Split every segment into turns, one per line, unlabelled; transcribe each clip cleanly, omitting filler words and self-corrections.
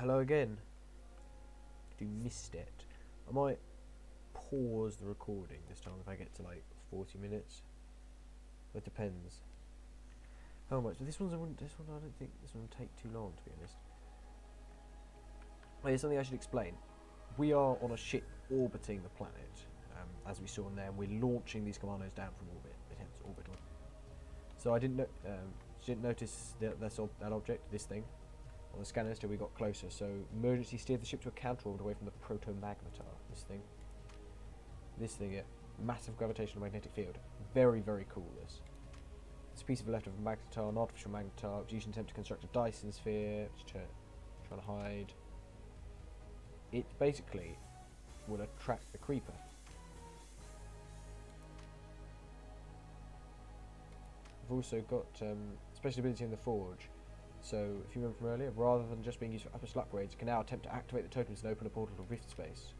hello again. If you missed it, I might pause the recording this time if I get to like 40 minutes. It depends. How much? This one I don't think this one will take too long, to be honest. Here's something I should explain. We are on a ship orbiting the planet, as we saw in there, and we're launching these commandos down from orbit, hence orbital. So I didn't notice that object, this thing, on the scanners till we got closer. So emergency steered the ship to a counter-orbit away from the proto-magnetar. This thing, yeah, massive gravitational magnetic field. Very, very cool. It's a piece of left of a magnetar, an artificial magnetar. It's used in attempt to construct a Dyson sphere, which trying to hide. It basically will attract the creeper. We've also got special ability in the forge. So if you remember from earlier, rather than just being used for upper slot upgrades, you can now attempt to activate the totems and open a portal to rift space,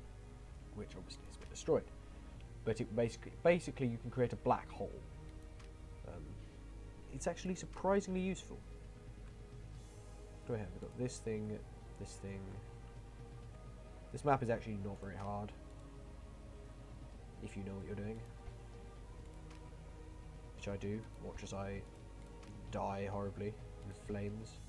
which obviously has been destroyed. But it basically you can create a black hole. It's actually surprisingly useful. What do I have? We've got this thing, this thing. This map is actually not very hard, if you know what you're doing. Which I do. Watch as I die horribly in flames.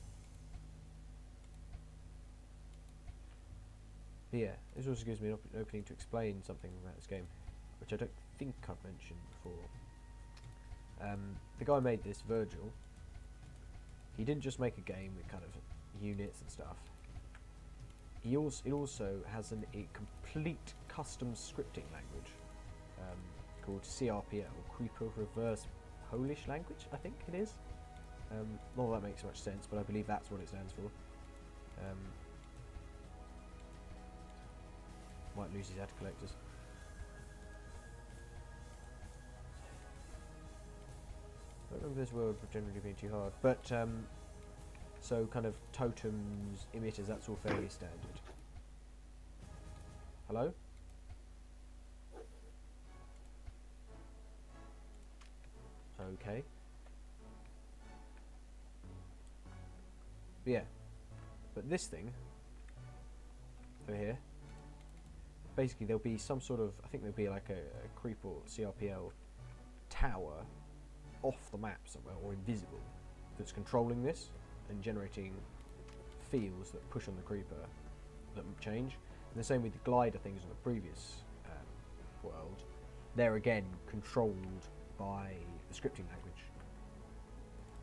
But yeah, this also gives me an opening to explain something about this game, which I don't think I've mentioned before. The guy who made this, Virgil, he didn't just make a game with kind of units and stuff. It also has a complete custom scripting language called CRPL, Creeper Reverse Polish Language, I think it is. Not that makes much sense, but I believe that's what it stands for. Might lose his ad collectors. I don't remember this word generally being too hard, but so kind of totems, emitters, that's all fairly standard. Hello? Okay. But yeah. But this thing over here, basically there'll be some sort of, I think there'll be like a creep or CRPL tower off the map somewhere, or invisible, that's controlling this and generating fields that push on the creeper that change. And the same with the glider things on the previous world. They're again controlled by the scripting language.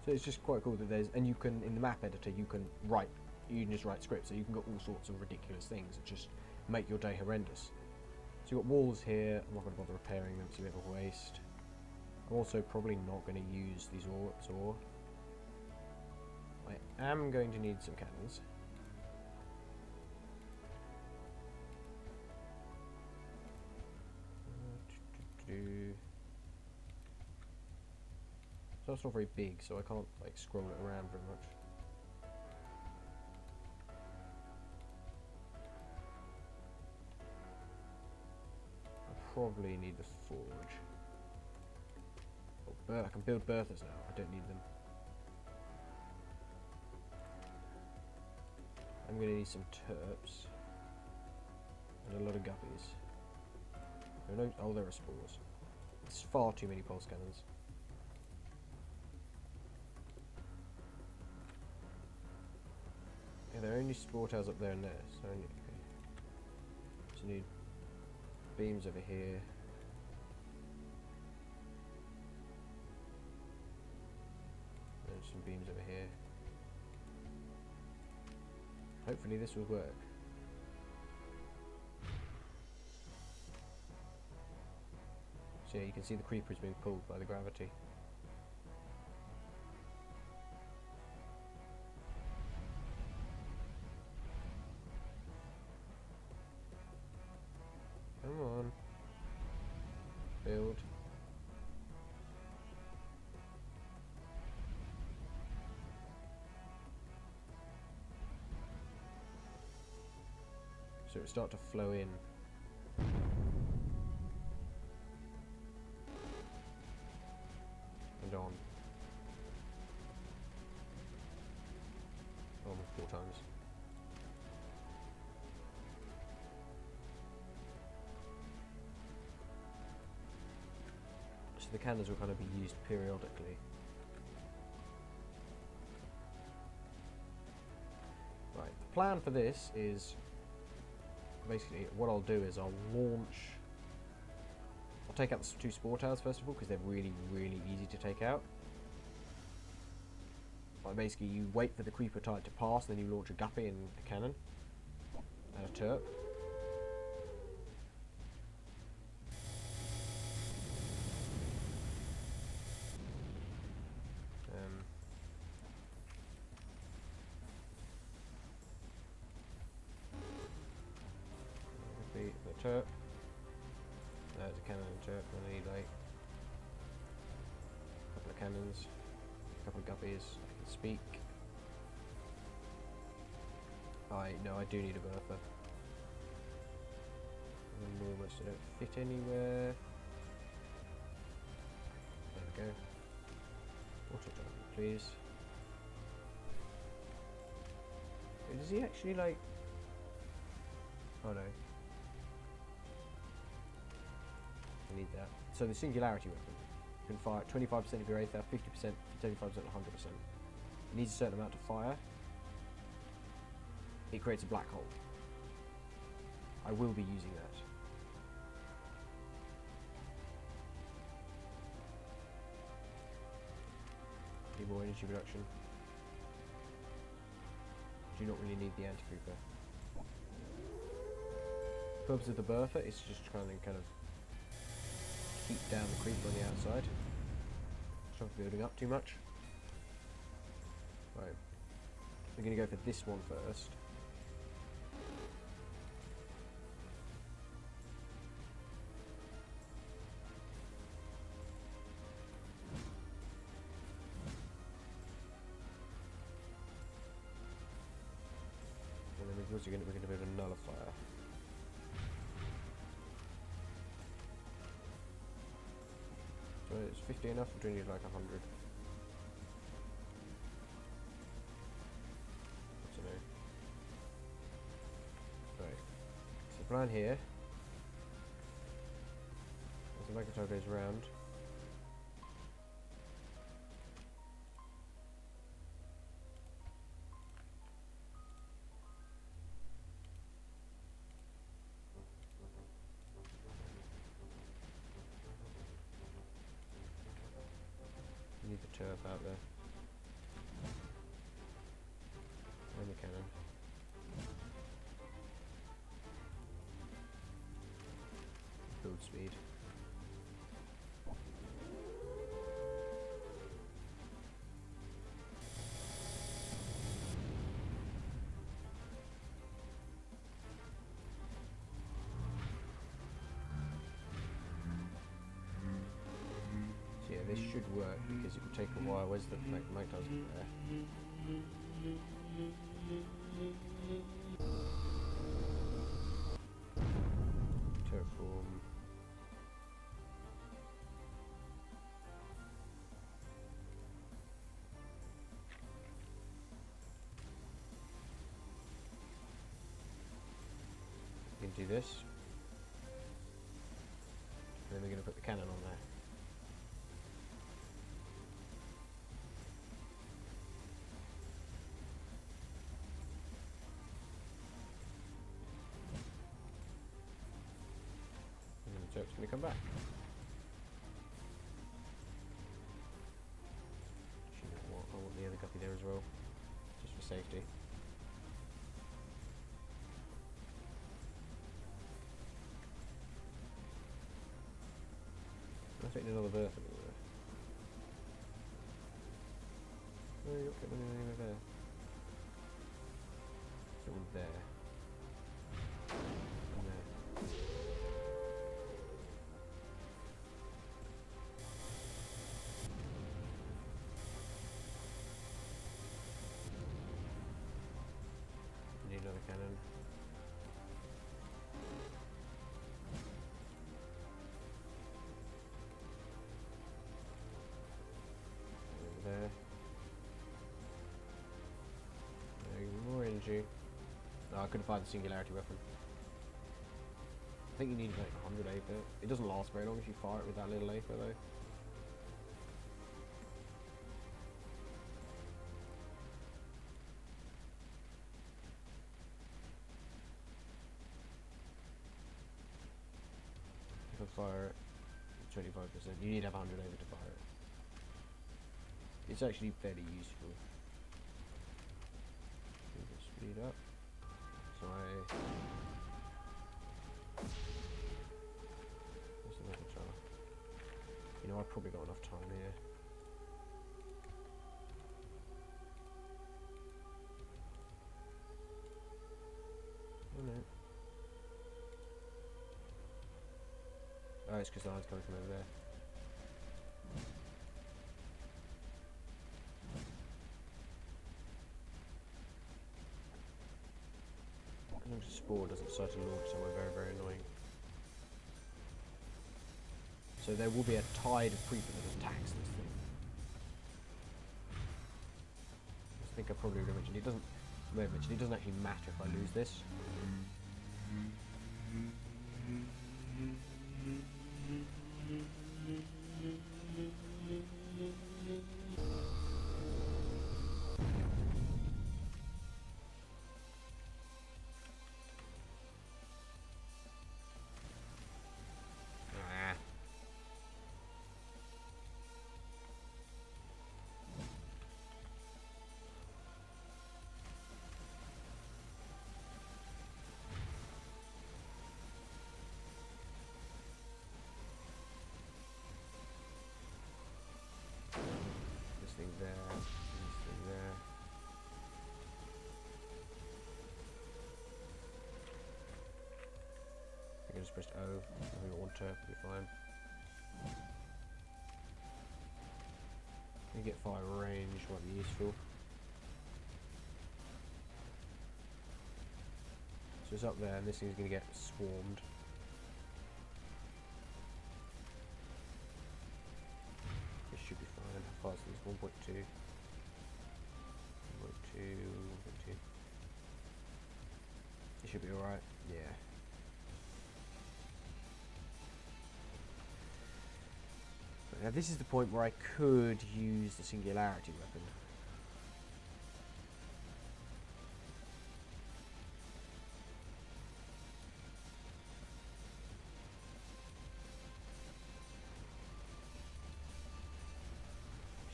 So it's just quite cool that there's, and you can, in the map editor, you can just write scripts, so you can get all sorts of ridiculous things that just make your day horrendous. So you've got walls here. I'm not going to bother repairing them, it's a bit of a waste. I'm also probably not going to use these orbs, or I am going to need some cannons. So it's not very big, so I can't like scroll it around very much. I probably need the forge. Oh, I can build Berthas now. I don't need them. I'm going to need some terps and a lot of guppies. Oh, there are spores. It's far too many pulse cannons. Yeah, there are only spore towers up there and there, so I need beams over here. There's some beams over here. Hopefully this will work. So yeah, you can see the creeper is being pulled by the gravity. Come on. Build. So it will start to flow in. And on. Almost 4 times. the cannons will kind of be used periodically. Right, the plan for this is basically what I'll do is I'll take out the two spore towers first of all because they're really, really easy to take out. Like basically you wait for the creeper type to pass, then you launch a guppy and a cannon and a turp. The turp. There's a cannon and turp. I need like a couple of cannons, a couple of guppies. I can speak. No, I do need a bertha. Enormous. They don't fit anywhere. There we go. Auto jump, please. Wait, does he actually like? Oh no. I need that. So the singularity weapon. You can fire 25% of your aether, 50%, 35%, 100%. It needs a certain amount of fire. It creates a black hole. I will be using that. Need more energy reduction. Do not really need the anti-creeper. The purpose of the bertha is just trying to kind of keep down the creeper on the outside. Stop building up too much. Right. We're going to go for this one first. And then we're going to build a nullifier. So it's 50 enough, or do you need like 100? I don't know. Right. So the plan here, as the Magnetar goes round, need the turf out there. And the cannon. Build speed. Yeah, this should work because it would take a while. Where's the Magnetar's there? Terraform. We can do this. And then we're going to put the cannon on there. So it's going to come back. I want the other guppy there as well, just for safety. I think another berth anywhere. No, you're not getting anywhere there. It's all there. And there. Need another cannon. Over there. More energy. No, I couldn't find the singularity weapon. I think you need like 100 aether. It doesn't last very long if you fire it with that little aether though. fire it. 25%. You need to have 100 over to fire it. It's actually fairly useful. Speed up. So there's another jar. You know, I've probably got enough time here. Oh no. Oh, it's because the line's coming from over there. As long as the spore doesn't start to launch somewhere very, very annoying. So there will be a tide of creeper that attacks this thing. I think I probably would have mentioned it doesn't actually matter if I lose this. Thing there, this thing there. I can just press O, I got one turf, will be fine. You get fire range, might be useful. So it's up there and this thing's going to get swarmed. Should be fine. How fast is 1.2? 1.2, 1.2. It should be alright, yeah. Now this is the point where I could use the singularity weapon.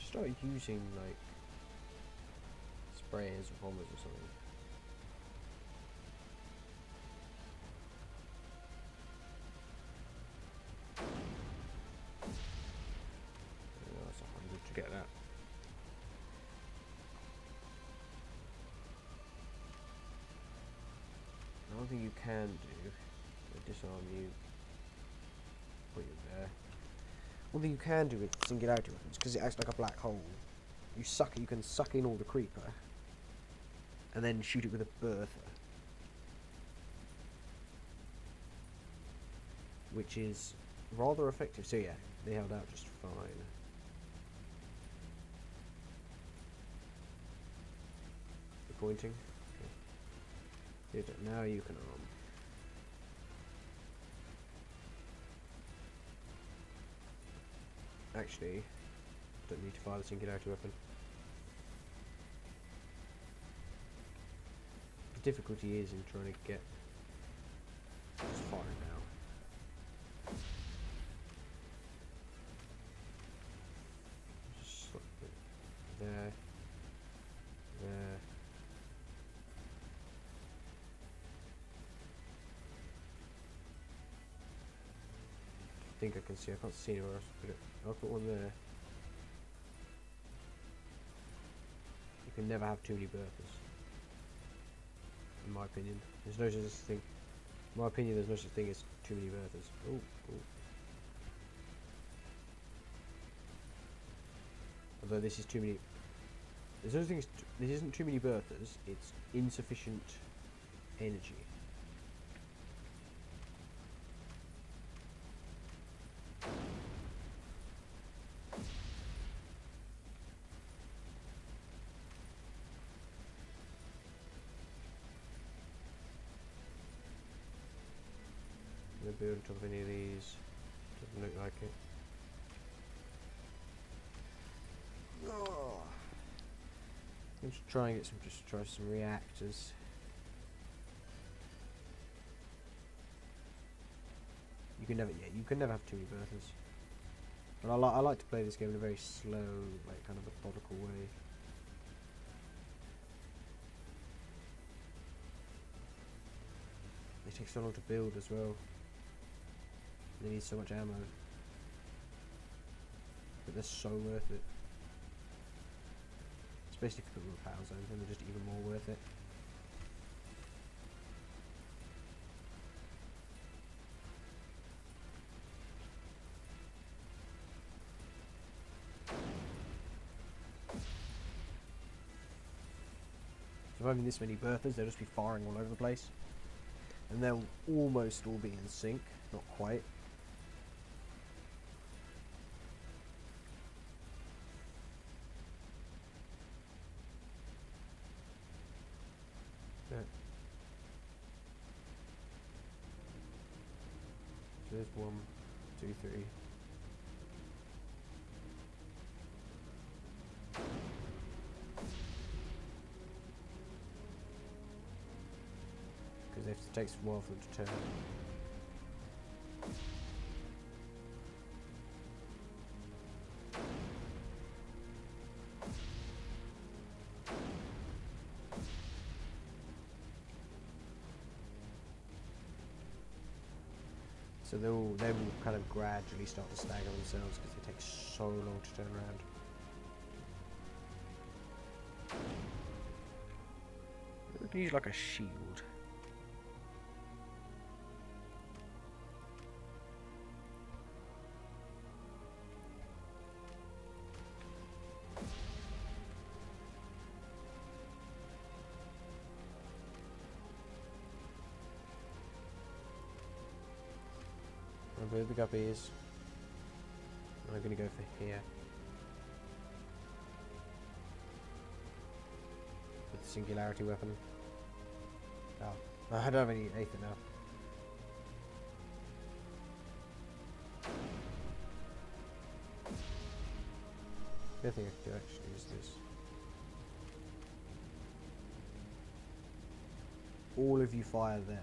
Start using like sprayers or bombers or something. Oh, that's 100 to get that. Another thing you can do, disarm you, put you there. One thing you can do with singularity weapons, because it acts like a black hole, you can suck in all the creeper, and then shoot it with a bertha, which is rather effective. So yeah, they held out just fine. You're pointing. Okay. Good. Now you can arm. Actually, don't need to fire the singularity weapon. The difficulty is in trying to get just fire now. Just slip it there, there. I think I can see. I can't see anywhere else to put it. I'll put one there. You can never have too many berthas, in my opinion. There's no such thing. In my opinion, there's no such thing as too many berthas. Oh, oh. Although this is too many. There's no thing. This isn't too many berthas. It's insufficient energy. No build on top of any of these. Doesn't look like it. Oh. I'm just trying to get try some reactors. You can never, yeah, you can never have too many berthas. But I like to play this game in a very slow, like kind of methodical way. They take so long to build as well. They need so much ammo. But they're so worth it. Especially if you put them in power zones, then they're just even more worth it. So having this many berthas, they'll just be firing all over the place. And they'll almost all be in sync, not quite. Yeah. So there's 1, 2, 3. Because it takes a while for them to turn. So they will kind of gradually start to stagger themselves because they take so long to turn around. We can use like a shield. Where the guppy is. I'm going to go for here. With the singularity weapon. Oh, I don't have any Aether now. The other thing I could do actually is this. All of you fire there.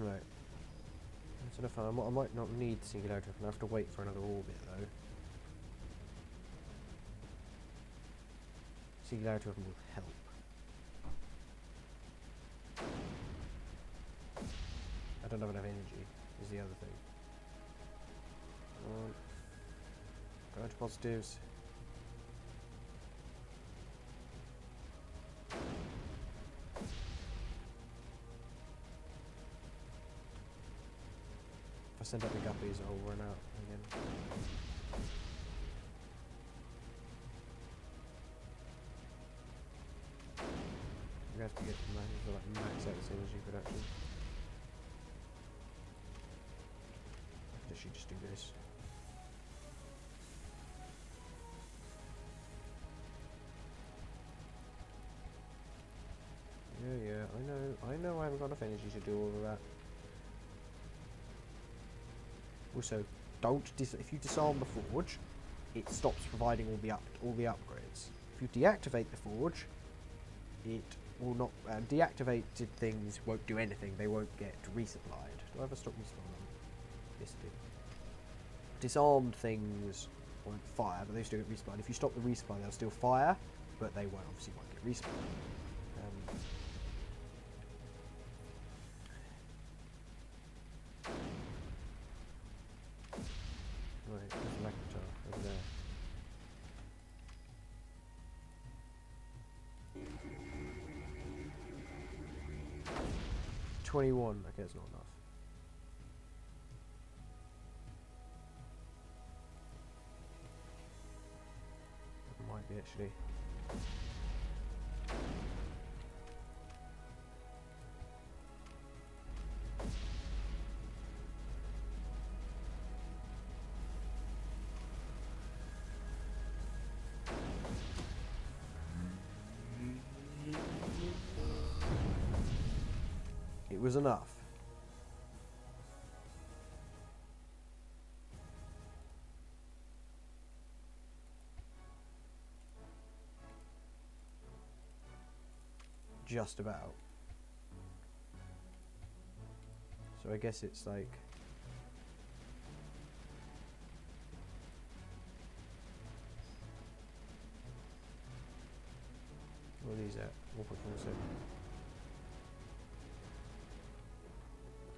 Right. That's enough fun. I might not need the singularity weapon. I have to wait for another orbit though. Singularity weapon will help. I don't have enough energy, is the other thing. Go into positives. If I send up the guppies, I'll run out again. We have to get to max out this energy production. Does she just do this? Yeah, I know I haven't got enough energy to do all of that. Also, if you disarm the forge, it stops providing all the upgrades. If you deactivate the forge, it will not. Deactivated things won't do anything. They won't get resupplied. Do I ever stop respawning? Yes, I do. Disarmed things won't fire, but they still get resupplied. If you stop the resupply, they'll still fire, but they obviously won't get resupplied. Right, there's a Lactar over there. $21. Okay, that's not enough. It might be actually. It was enough. Just about. So I guess it's like... What are these at? 1.47.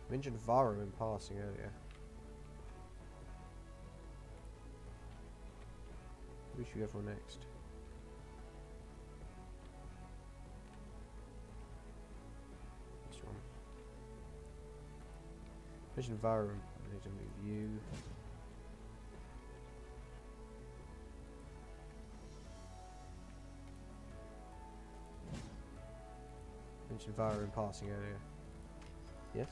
I mentioned Varo in passing earlier. Who should we go for next? This one. Mentioned Varo. I need to move you. Mentioned Varo in passing earlier. Yes.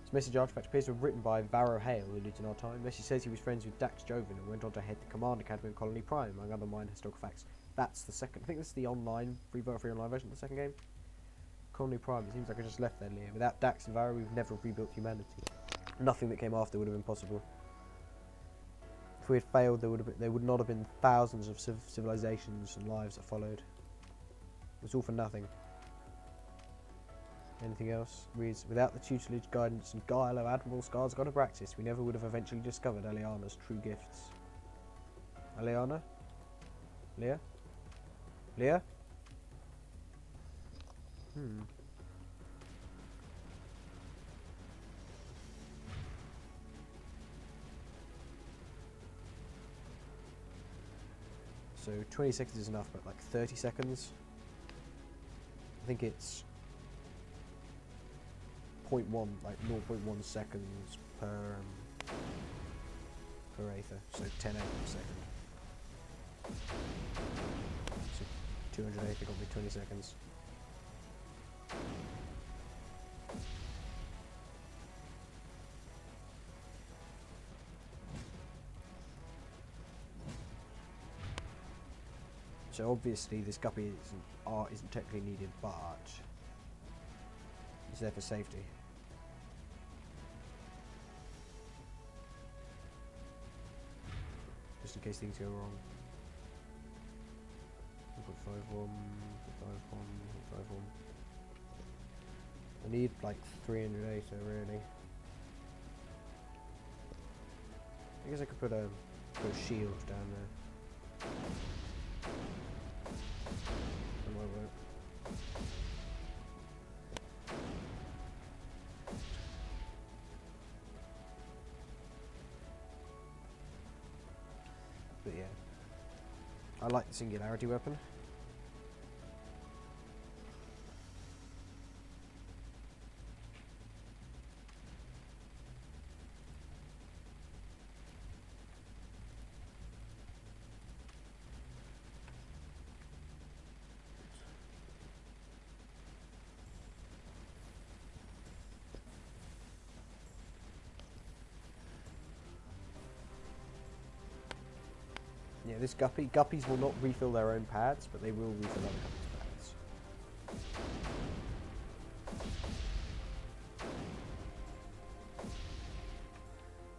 This message artifact appears to have written by Varro Hale, who lived in our time. Message says he was friends with Dax Joven and went on to head the Command Academy of Colony Prime, among other minor historical facts. That's the second. I think this is the online, free online version of the second game. Colony Prime. It seems like I just left there, Leah. Without Dax and Varro, we've never rebuilt humanity. Nothing that came after would have been possible. If we had failed, there would not have been thousands of civilizations and lives that followed. It was all for nothing. Anything else? Reads, without the tutelage, guidance and guile of Admiral Skarsgård of Braxis, we never would have eventually discovered Eliana's true gifts. Eliana? Leah? Leah? So 20 seconds is enough, but like 30 seconds? I think it's 0.1, like 0.1 seconds per aether, so 10 aether per second. So 200 aether got me 20 seconds. So obviously this guppy isn't technically needed, but it's there for safety. Just in case things go wrong. 1.51, 1.51, 1.51. I need like 300 aether really. I guess I could put a shield down there. That might work. But yeah, I like the singularity weapon. Yeah, this guppies will not refill their own pads, but they will refill other guppies' pads.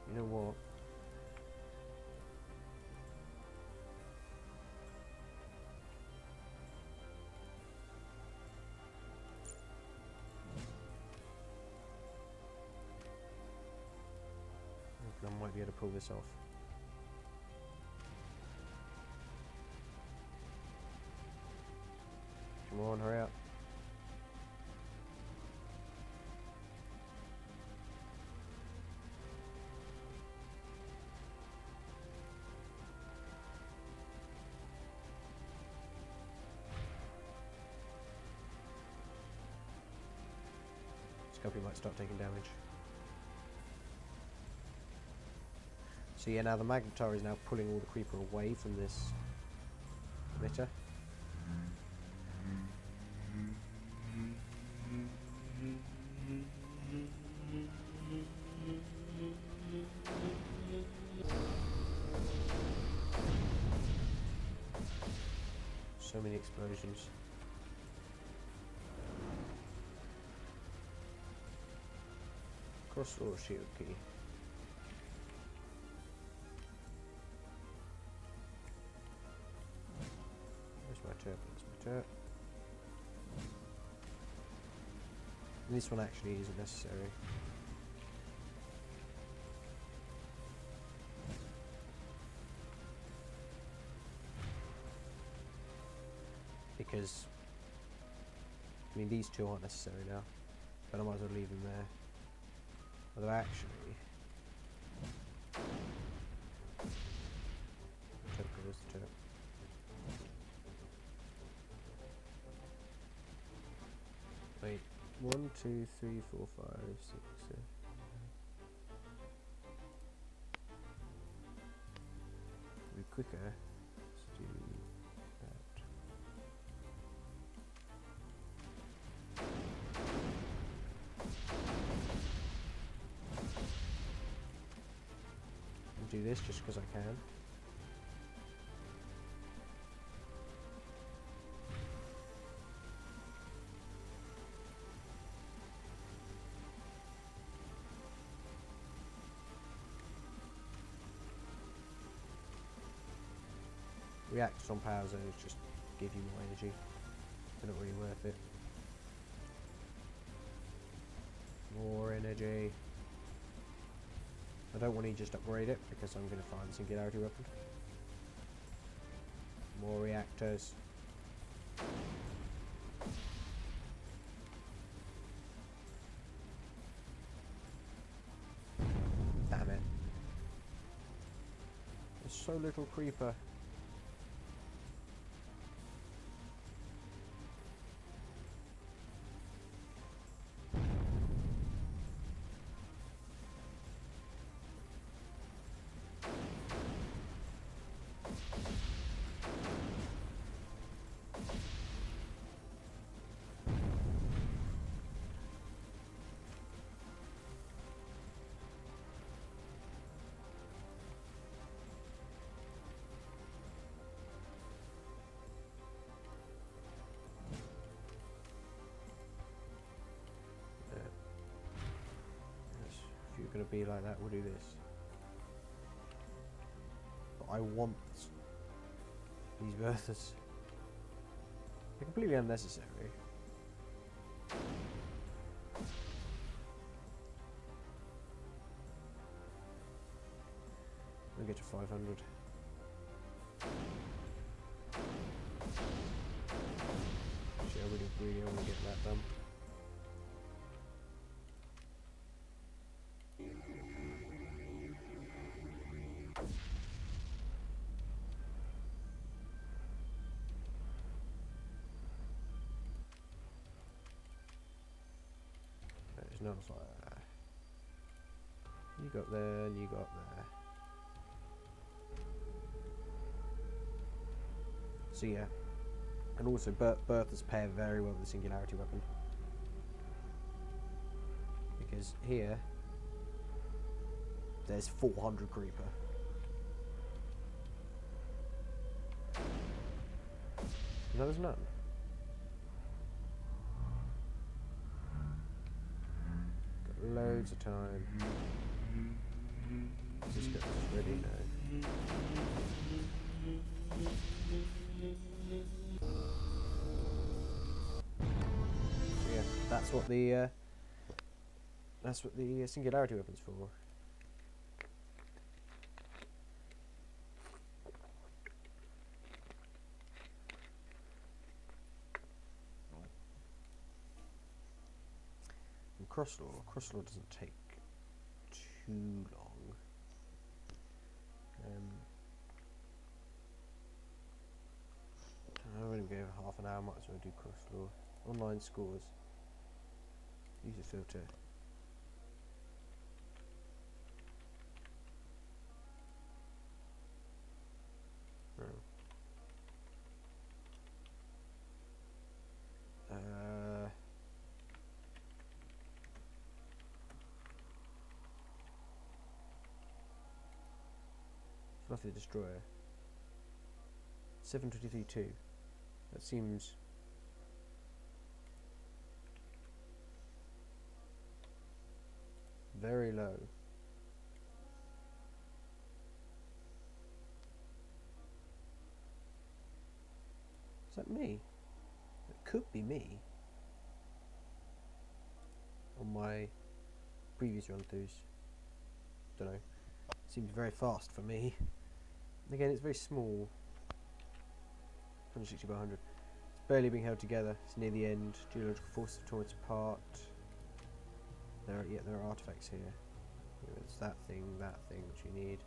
You know what? I might be able to pull this off. Come on, hurry up. This guppy might start taking damage. So yeah, now the Magnetar is now pulling all the creeper away from this emitter. So many explosions. Cross-law shield key. Where's my turret? Where's my turret? And this one actually isn't necessary. Because, I mean, these two aren't necessary now, but I might as well leave them there. Although actually, where's the turret? Wait, 1, 2, 3, 4, 5, 6, 7. Be quicker. Let's do that. I'll do this just because I can. Reactors on power zones just give you more energy. They're not really worth it. More energy. I don't want to just upgrade it because I'm going to find the singularity weapon. More reactors. Damn it. There's so little creeper. Going to be like that, we'll do this. But I want these berthas. They're completely unnecessary. We'll get to 500. Actually, I really want to get that done. No fire. You got there, and you got there. So yeah, and also Bertha's pair very well with the singularity weapon, because here there's 400 creeper. No, there's none. Loads of time. Just get this ready now. Yeah, that's what the singularity weapon's for. Crosslaw doesn't take too long. I'm going to go half an hour, might as well do crosslaw. Online scores. User filter. Fluffy the Destroyer. 723.2. That seems very low. Is that me? It could be me. On my previous run-throughs. Don't know. Seems very fast for me. Again, it's very small. 160 by 100. It's barely being held together. It's near the end. Geological forces have torn it apart. There are artifacts here. It's that thing, which you need.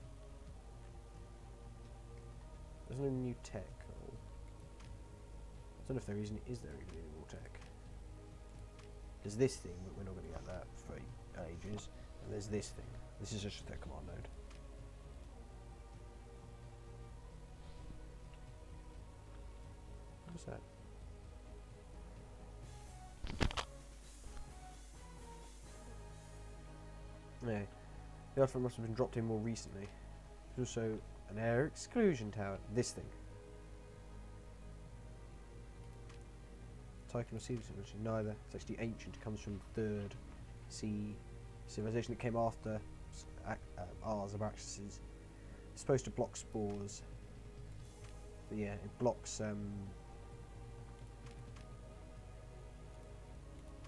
There's no new tech. Oh. I don't know if there is there even any more tech. There's this thing, but we're not going to get that for ages. And there's this thing. This is just a command node. What's that? Yeah, the artifact must have been dropped in more recently. There's also an air exclusion tower. This thing. Titan or sea technology? Neither. It's actually ancient. It comes from third sea civilization that came after ours, Abraxas. It's supposed to block spores. But yeah, it blocks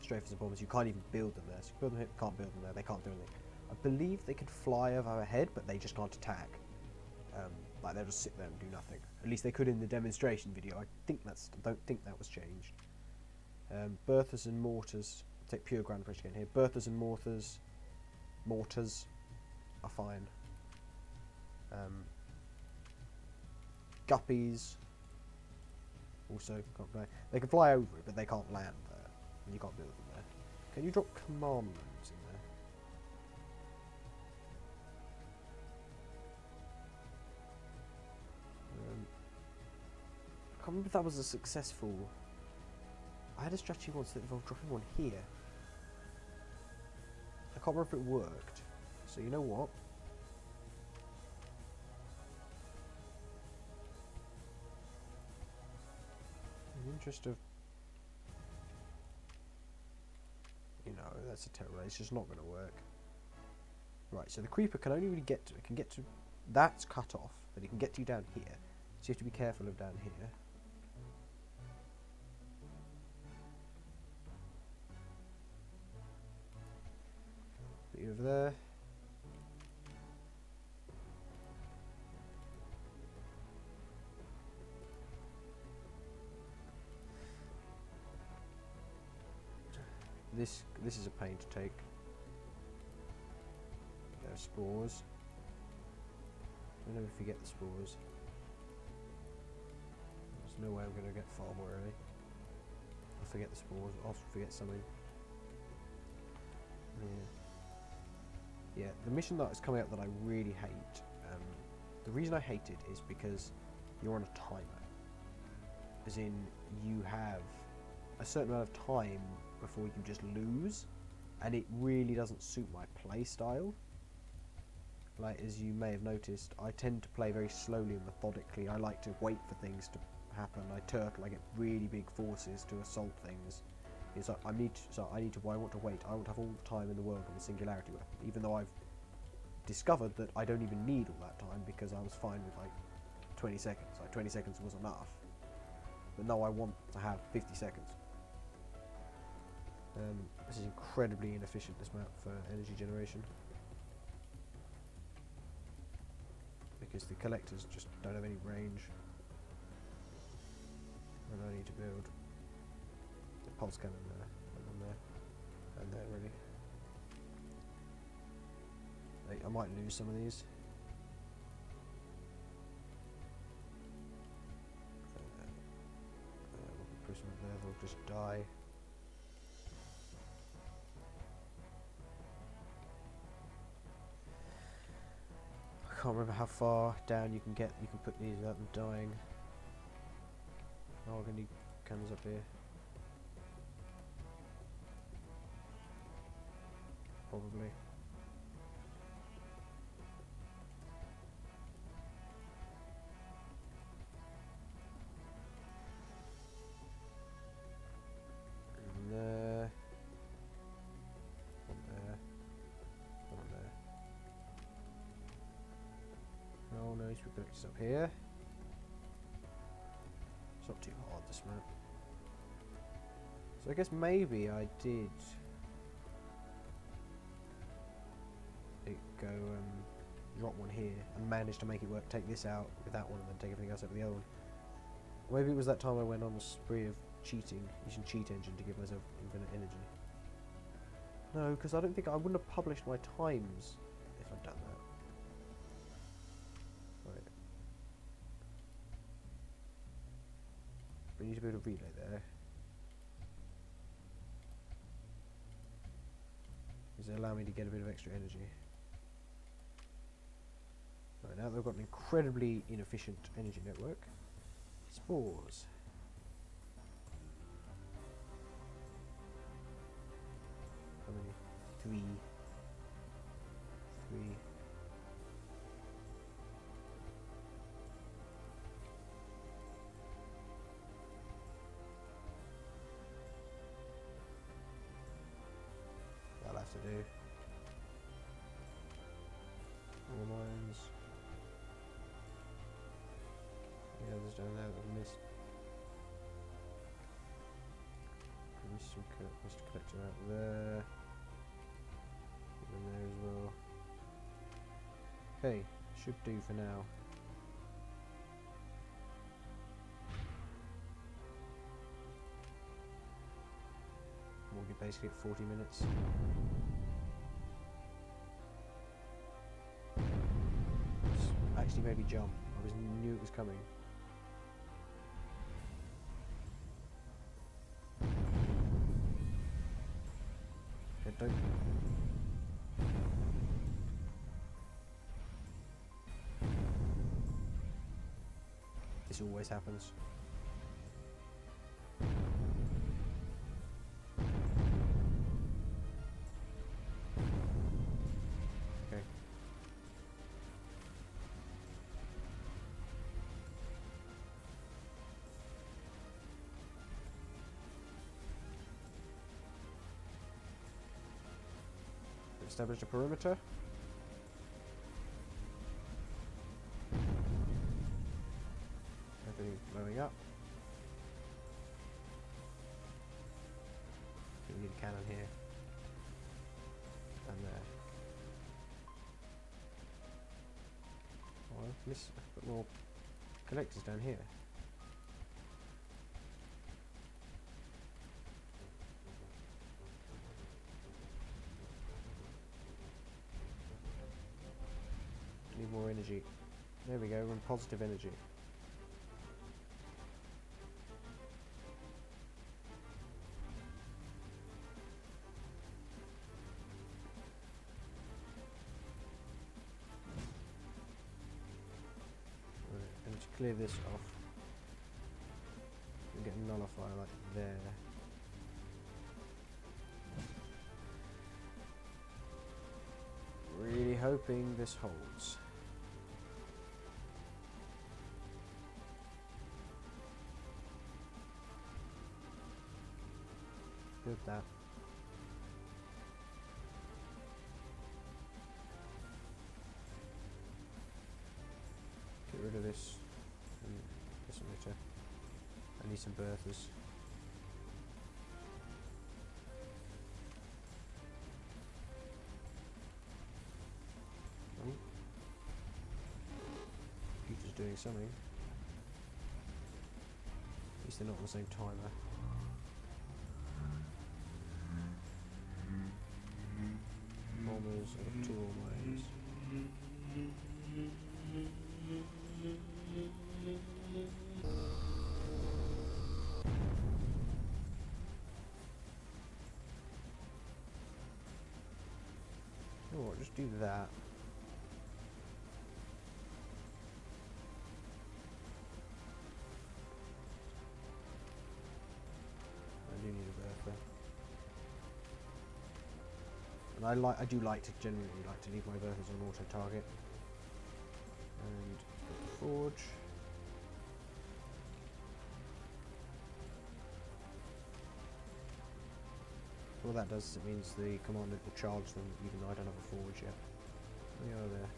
strafers and bombers. You can't even build them there. So you build them here, can't build them there. They can't do anything. I believe they could fly over our head, but they just can't attack. Like they'll just sit there and do nothing. At least they could in the demonstration video. I don't think that was changed. Berthas and mortars. Take pure ground pressure again here. Berthas and mortars are fine. Guppies also can't fly. They can fly over it, but they can't land there. And you can't build them there. Can you drop command nodes in there? I can't remember if that was a successful. I had a strategy once that involved dropping one here. I can't remember if it worked. So you know what? In the interest of, that's a terrible. It's just not going to work. Right. So the creeper can only really get to. It can get to. That's cut off, but it can get to you down here. So you have to be careful of down here. Put you over there. This is a pain to take. There are spores. I never forget the spores. There's no way I'm going to get far more early. I'll forget the spores. I'll forget something. Yeah, the mission that is coming up that I really hate. The reason I hate it is because you're on a timer. As in, you have a certain amount of time before you just lose, and it really doesn't suit my play style. Like, as you may have noticed, I tend to play very slowly and methodically. I like to wait for things to happen. I turtle. I get really big forces to assault things. It's like I want to wait. I want to have all the time in the world on the singularity weapon, even though I've discovered that I don't even need all that time because I was fine with like 20 seconds. Like 20 seconds was enough. But now I want to have 50 seconds. This is incredibly inefficient, this map, for energy generation. Because the collectors just don't have any range. And I need to build the pulse cannon there, and there, and there really. I might lose some of these. Push them there, they'll just die. I can't remember how far down you can get. You can put these without them dying. Oh, I'm gonna need cannons up here. Probably. And there. One there. It's up here. It's not too hard, this map. So I guess maybe I did go drop one here and manage to make it work, take this out with that one and then take everything else out with the other one. Maybe it was that time I went on a spree of cheating, using cheat engine to give myself infinite energy. No, because I don't think I wouldn't have published my times if I'd done that. Right. We need to build a relay there. Does it allow me to get a bit of extra energy? Right, now they've got an incredibly inefficient energy network. Spores. How many? Three. That'll have to do. More mines. The others down there that I've missed. Missed a collector out there. And there as well. Okay, should do for now. We'll be basically at 40 minutes. Actually, maybe jump. I knew it was coming. Okay, don't. This always happens. Okay. Established a perimeter. Everything's blowing up. We need a cannon here and there. Oh, I've missed a bit more collectors down here. Need more energy. There we go, we're in positive energy. Right, and to clear this off, we get a nullifier like there. Really hoping this holds. Build that. Get rid of this and this emitter. I need some berthers. Computer's doing something. At least they're not on the same timer. Bombers, I've got 2 ore mines. You know what, just do that. I do need a bertha. And I do like to generally like to leave my berthas on auto target. And forge. All that does is it means the commander will charge them even though I don't have a forge yet. We are there.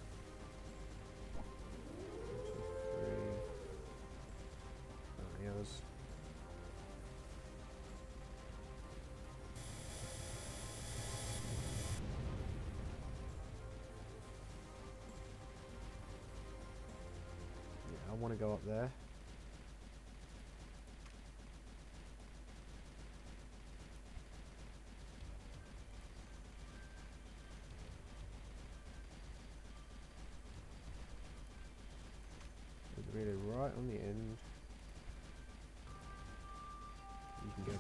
2, want to go up there. With the relay right on the end. You can go there.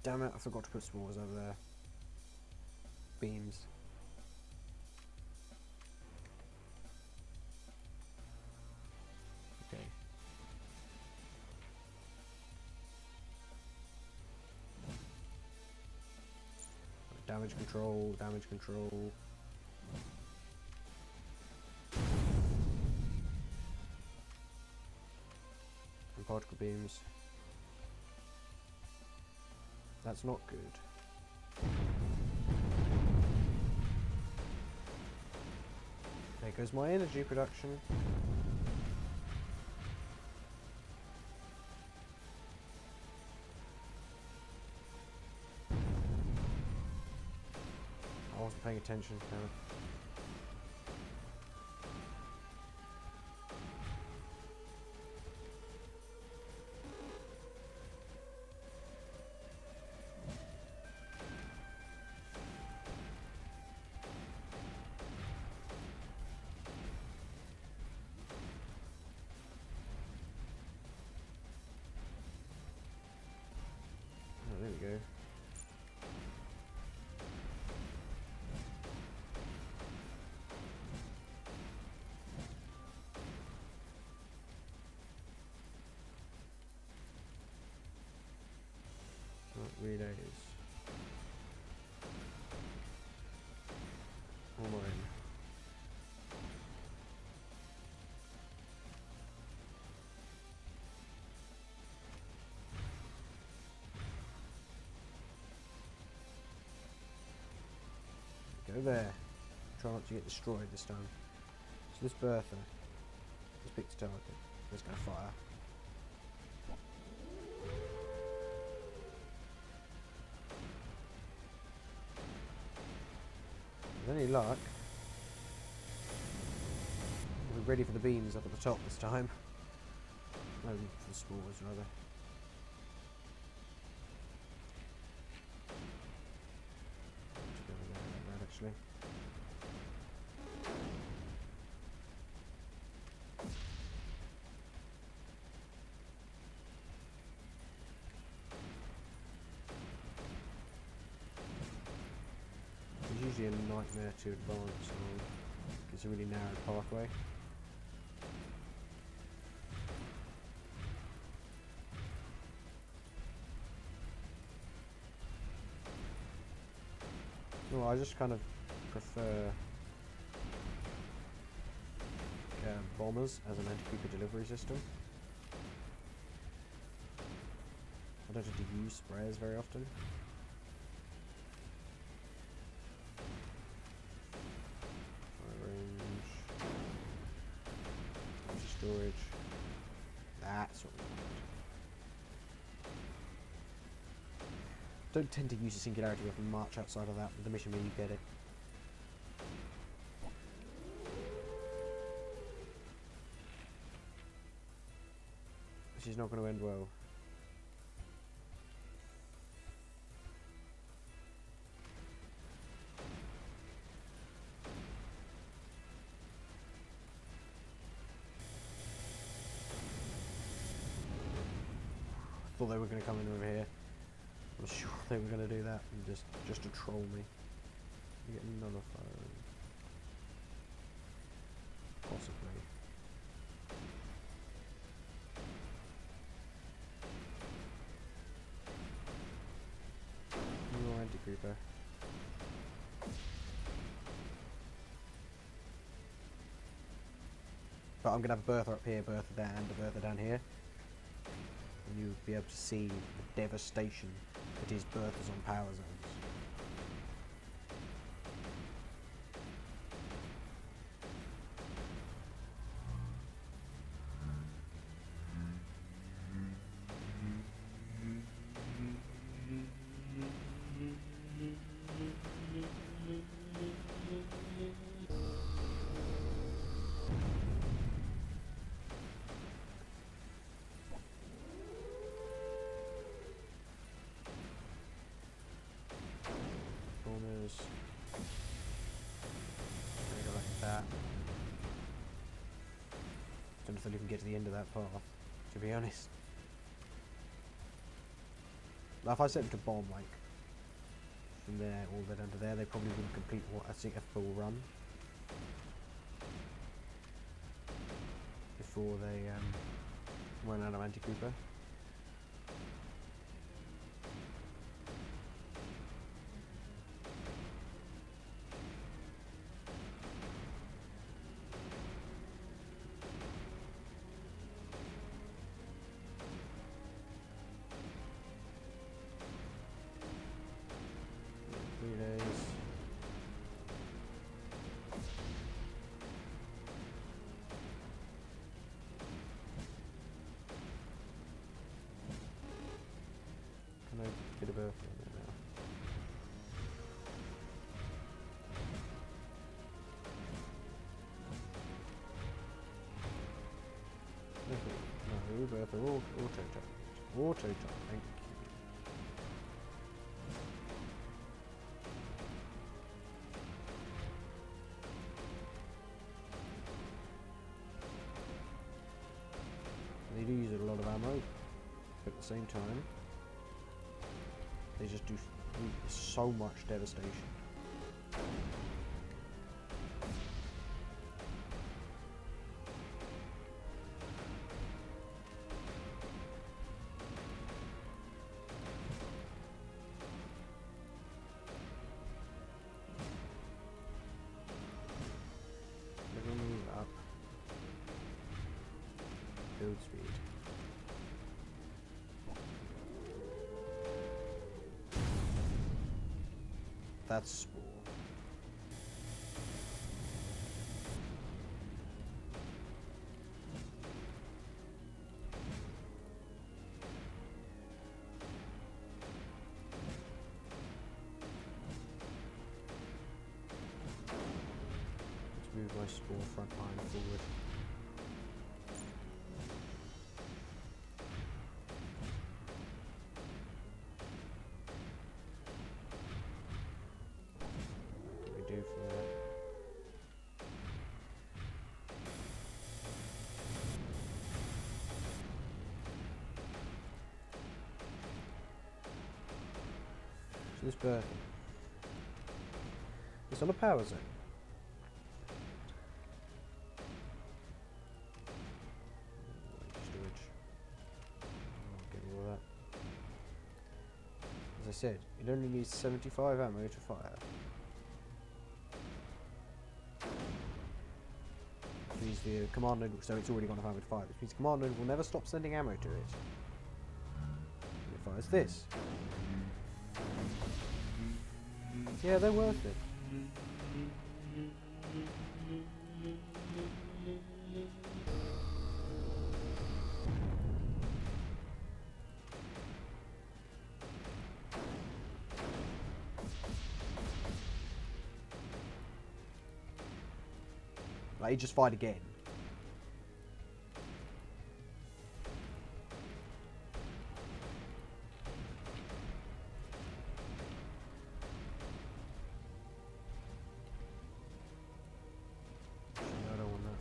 Damn it, I forgot to put s'mores over there. Beams. Okay. Damage control, damage control. And particle beams. That's not good. There goes my energy production. I wasn't paying attention, damn it. Oh, there we go. Relays. All mine. Go there. Try not to get destroyed this time. So this Bertha has picked a target. It's going to fire. With any luck, we'll be ready for the beams up at the top this time. No, for the spores rather. Actually. It's usually a nightmare to advance on. It's a really narrow pathway. Well, I just kind of prefer bombers as an anti-creeper delivery system. I don't have to use sprayers very often. Range. Storage. That's what we want. Don't tend to use a singularity weapon much outside of that, but the mission where you get it. This is not going to end well. Thought they were going to come in over here. I'm sure they were going to do that and just to troll me. You get another phone. Possibly. More anti-creeper. But I'm going to have a Bertha up here, Bertha there, and a Bertha down here. And you'll be able to see the devastation that is Berthas on power zones. Corners. Go like that. Don't know if they'll even get to the end of that path, to be honest. Now, if I set them to bomb, like, from there all the way down to there, they probably wouldn't complete what I think a full run before they run out of anti-creeper. Get a Bertha in there now. No, Bertha, auto charge, thank you. They do use a lot of ammo, but at the same time, they just do so much devastation. They're going to move up. Build speed. That's spore. Let's move my spore front line forward. Do from there. So this Bertha, it's on a power zone. Storage. Get all that. As I said, it only needs 75 ammo to fire. Which means the command node, so it's already gone 5 with 5, which means the command node will never stop sending ammo to it. And it fires this. Yeah, they're worth it. Like, he just fired again. I don't want that.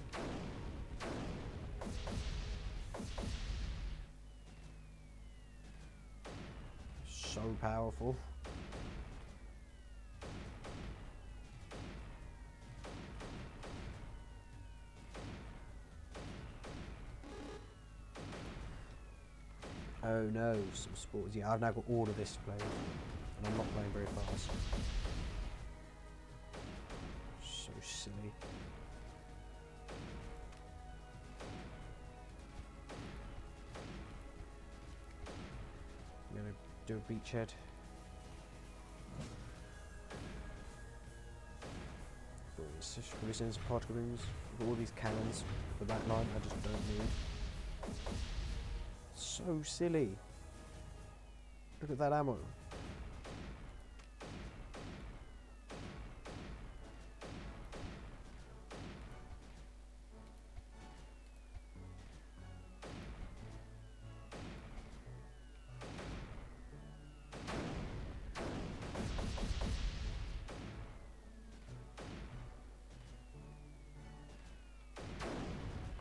So powerful. Oh no, some sports. Yeah, I've now got all of this to play with, and I'm not playing very fast. So silly. do a beachhead. Resistance particle rings with all these cannons for that line I just don't need. So silly. Look at that ammo.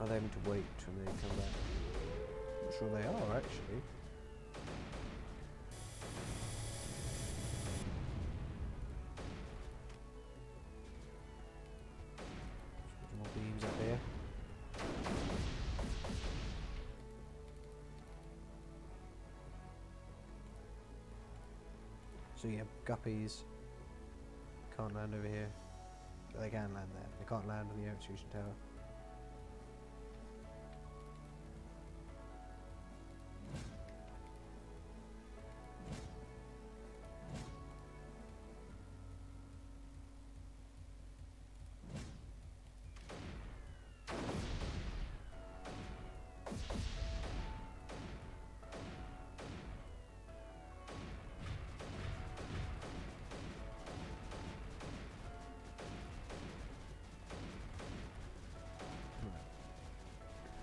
Are they having to wait till they come back? I'm sure they are, actually. More beams up here. So yeah, guppies can't land over here. But they can land there. They can't land on the execution tower.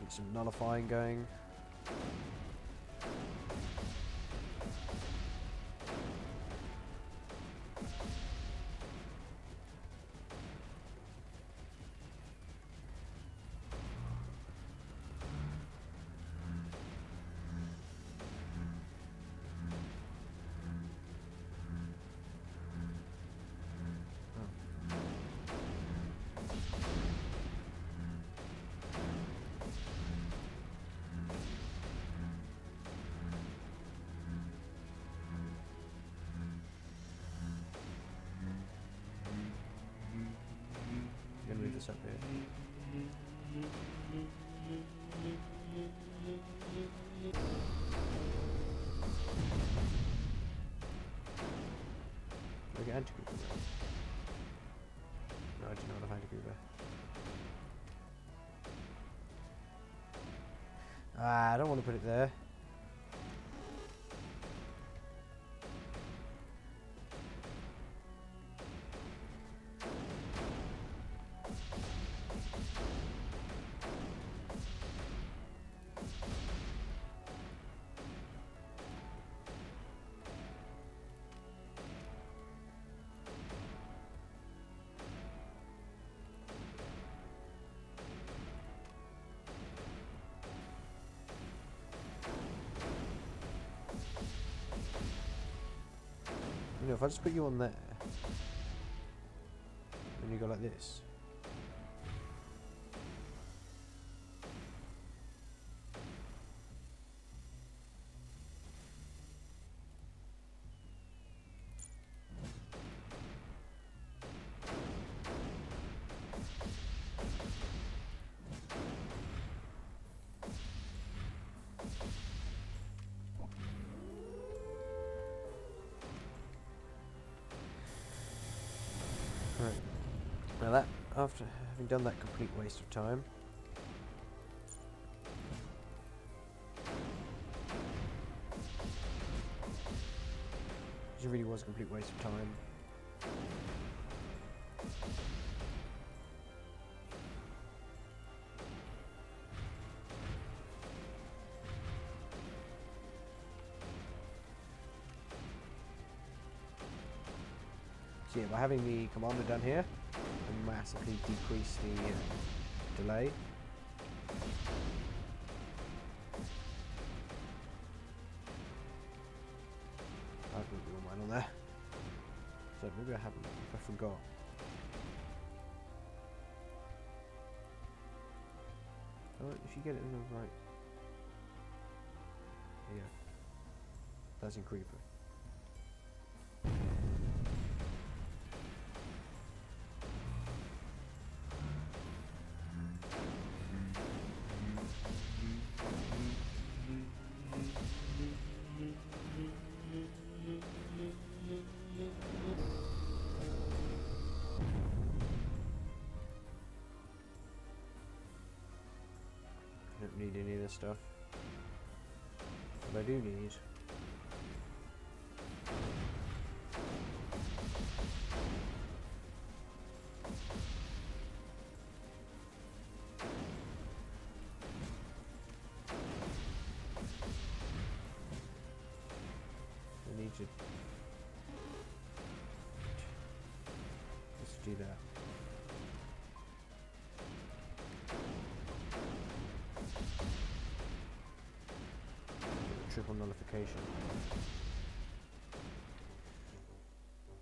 Get some nullifying going. I'm gonna move this up here. Do I get anti-group there? No, I do not have anti-group there. Ah, I don't want to put it there. You know, if I just put you on there, then you go like this. Right. Now that, after having done that complete waste of time, it really was a complete waste of time. So yeah, by having the commander done here, and massively decrease the delay. I put all mine on there. So maybe I haven't, I forgot. Oh, if you get it in the right... Yeah. That's in Creeper. need any of this stuff. But I do need... I need to... Let's do that. Triple nullification.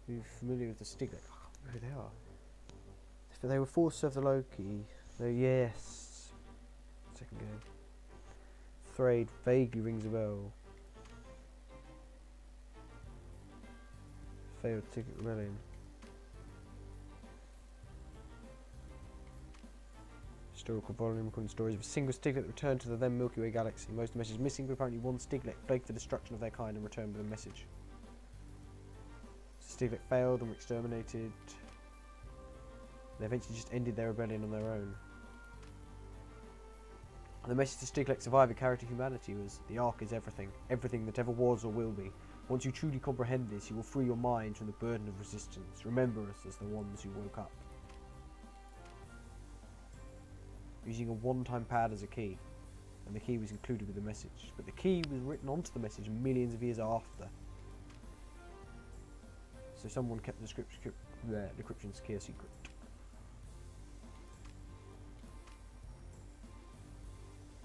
Are you familiar with the Stiglet? Oh, who they are? If they were forced to serve the Loki. Oh, yes. Second game. Thrade vaguely rings a bell. Failed ticket rebellion. Historical volume recording stories of a single Stiglet returned to the then Milky Way galaxy. Most of the messages missing, but apparently one Stiglet begged the destruction of their kind and returned with a message. So Stiglet failed and were exterminated. They eventually just ended their rebellion on their own. And the message to Stiglet survivor carried to humanity was, the Ark is everything, everything that ever was or will be. Once you truly comprehend this, you will free your mind from the burden of resistance. Remember us as the ones who woke up. Using a one-time pad as a key, and the key was included with the message, but the key was written onto the message millions of years after. So someone kept the decryption's key a secret.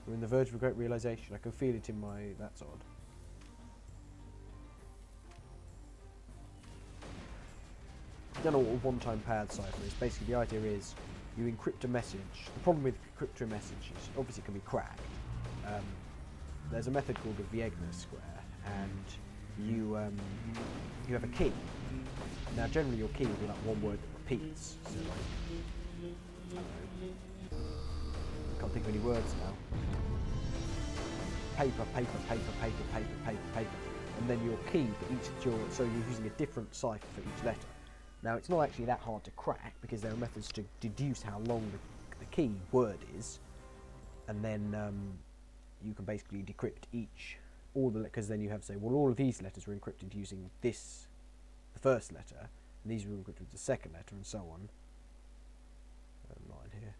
We're on the verge of a great realization. I can feel it in my... That's odd. I don't know what a one-time pad cipher is. Basically, the idea is you encrypt a message. The problem with encrypting a message is obviously it can be cracked. There's a method called the Viegner square, and you have a key. Now, generally, your key will be like one word that repeats. So, like, I can't think of any words now. Paper, paper, paper, paper, paper, paper, paper, and then your key for each. So you're using a different cipher for each letter. Now, it's not actually that hard to crack because there are methods to deduce how long the key word is, and then you can basically decrypt all the because then you have to say, well, all of these letters were encrypted using the first letter, and these were encrypted with the second letter, and so on. Line here.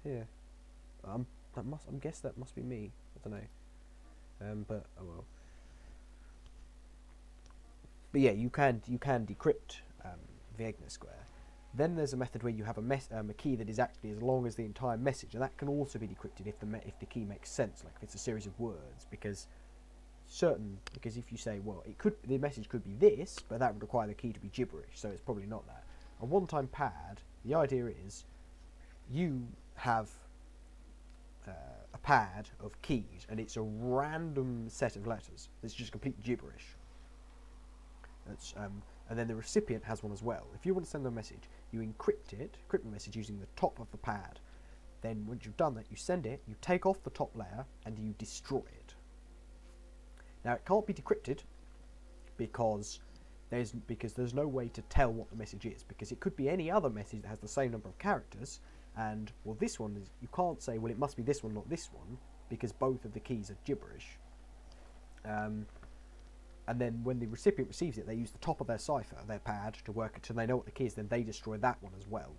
Here. I guess that must be me. I don't know. But oh well. But yeah, you can decrypt Viegner square. Then there's a method where you have a key that is actually as long as the entire message, and that can also be decrypted if the key makes sense, like if it's a series of words, because if you say, well, the message could be this, but that would require the key to be gibberish, so it's probably not that. A one-time pad, the idea is you have a pad of keys, and it's a random set of letters. It's just complete gibberish. And then the recipient has one as well. If you want to send them a message, you encrypt the message using the top of the pad. Then once you've done that, you send it, you take off the top layer, and you destroy it. Now, it can't be decrypted because there's no way to tell what the message is, because it could be any other message that has the same number of characters, and, well, this one is, you can't say, well, it must be this one, not this one, because both of the keys are gibberish. And then when the recipient receives it, they use the top of their cipher, their pad, to work it, so they know what the key is, then they destroy that one as well.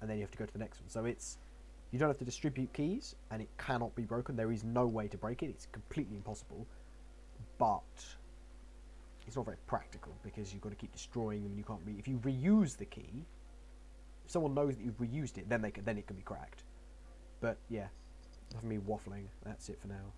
And then you have to go to the next one. So you don't have to distribute keys, and it cannot be broken. There is no way to break it. It's completely impossible. But it's not very practical, because you've got to keep destroying them, and you can't if you reuse the key, if someone knows that you've reused it, then it can be cracked. But yeah, enough of me waffling. That's it for now.